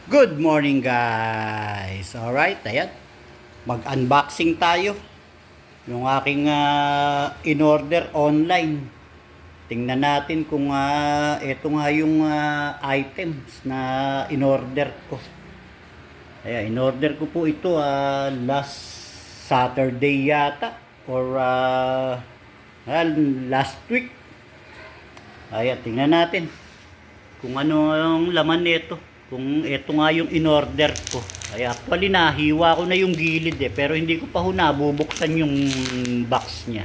Good morning guys. Alright, ayan. Mag-unboxing tayo. Yung aking in-order online. Tingnan natin kung ito nga yung items na in-order ko. Ayan, in-order ko po ito last Saturday yata or last week. Ayan, tingnan natin kung ano ang laman nito. Kung ito nga yung in-order ko. Ay actually nahiwa ko na yung gilid pero hindi ko pa ho nabubuksan yung box niya.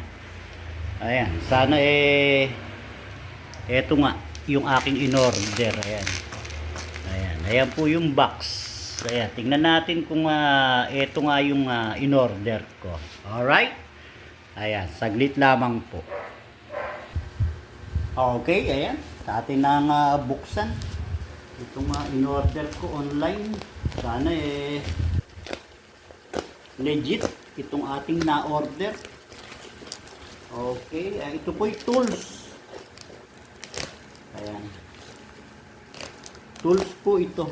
Ayan, sana eto nga yung aking in-order. Ayan. Ayan po yung box. Ayan, tingnan natin kung eto nga yung in-order ko. Alright? Ayan, saglit lamang po. Okay, ayan. Sa atin na buksan. Ito nga in-order ko online. Sana legit itong ating na-order. Okay, ito po yung tools. Ayan. Tools po ito.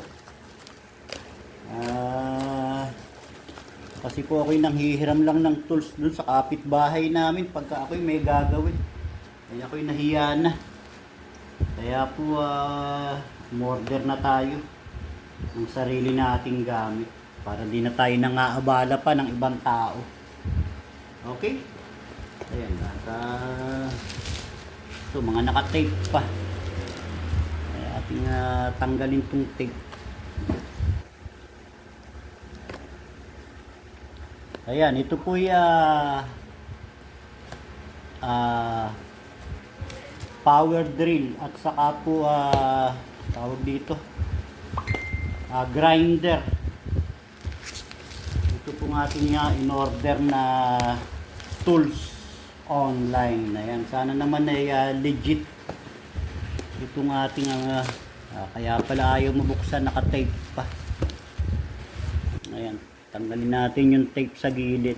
Kasi po ako'y nanghihiram lang ng tools dun sa kapitbahay namin pagka ako'y may gagawin. Kaya ako'y nahiya na. Kaya po order na tayo ng sarili nating gamit para di na tayo nangaabala pa ng ibang tao. Okay? Ayan, at ito, mga naka-tape pa. Kaya ating tanggalin tong tape. Ayan, ito po yung power drill at saka po tawag dito grinder. Ito po ng ating in-order na tools online. Ayan, sana naman ay legit itong ating kaya pala ayaw mabuksan, naka-tape pa. Ayan, tanggalin natin yung tape sa gilid.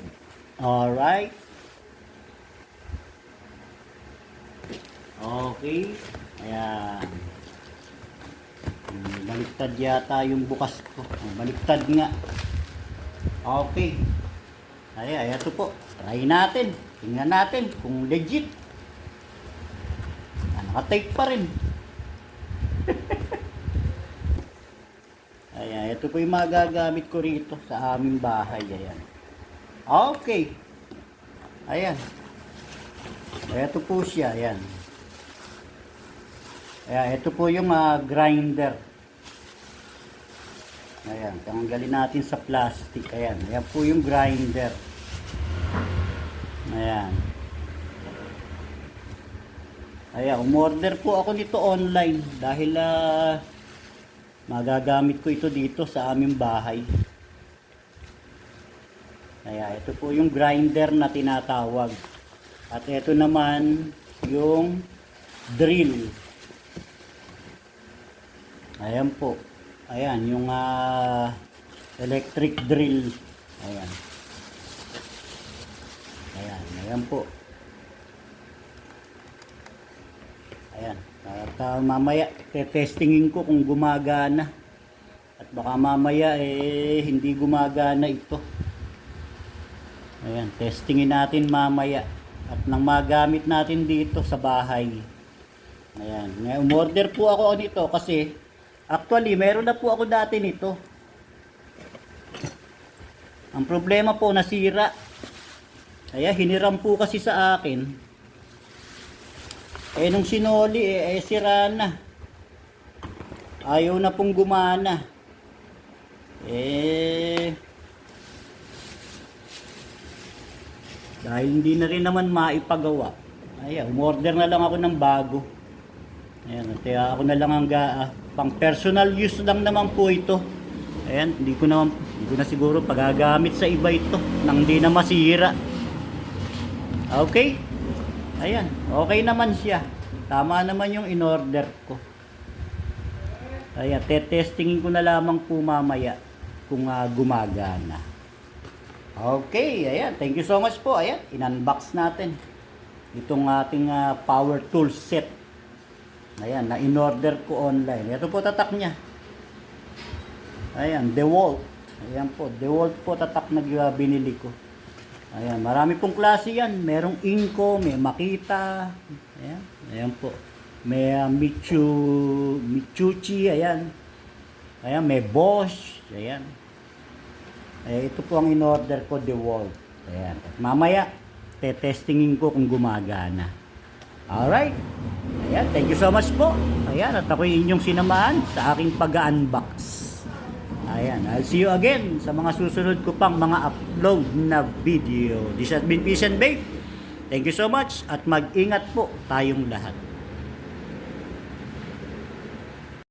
Alright. Okay. Ayan. Baliktad yata yung bukas ko. Baliktad nga. Okay. Ayan, ito po. Try natin. Tingnan natin kung legit. Naka-tape pa rin. Ayan, ito po yung magagamit ko rito sa aming bahay. Ayan. Okay. Ayan. Ito po siya. Ayan. Ayan, ito po yung grinder. Ayan, tanggalin natin sa plastic. Ayan, ayan po yung grinder. Ayan. Ayan, umorder po ako nito online dahil magagamit ko ito dito sa aming bahay. Ayan, ito po yung grinder na tinatawag. At ito naman yung drill. Ayan po. Ayan, yung electric drill. Ayan. Ayan, ayan po. Ayan. At mamaya, testingin ko kung gumagana. At baka mamaya, hindi gumagana ito. Ayan, testingin natin mamaya. At nang magamit natin dito sa bahay. Ayan. Umorder po ako nito kasi actually, meron na po ako dati nito. Ang problema po, nasira. Kaya hiniram po kasi sa akin. Nung sinoli, sira na. Ayaw na pong gumana. Dahil hindi na rin naman maipagawa. Ayan, umorder na lang ako ng bago. Ayan, kaya ako na lang ang pang personal use lang naman po ito. Ayan, hindi ko na siguro pagagamit sa iba ito nang hindi na masira. Okay? Ayan, okay naman siya. Tama naman yung in-order ko. Ayan, testingin ko na lamang po mamaya kung gumagana. Okay, ayan. Thank you so much po. Ayan, in-unbox natin itong ating power tool set. Ayan, na in-order ko online. Ito po tatak niya. Ayan, DeWalt. Ayan po, DeWalt po tatak na binili ko. Ayan, marami pong klase yan. Merong Inco, may Makita. Ayan, ayan po. May Mitsuchi, ayan. Ayan, may Bosch. Ayan. Ito po ang in-order ko, DeWalt. Ayan. At mamaya, testingin ko kung gumagana. Alright. Ayan, thank you so much po. Ayan, at ako yung inyong sinamaan sa aking pag-unbox. Ayan, I'll see you again sa mga susunod ko pang mga upload na video. This has been Peace and Bake. Thank you so much at mag-ingat po tayong lahat.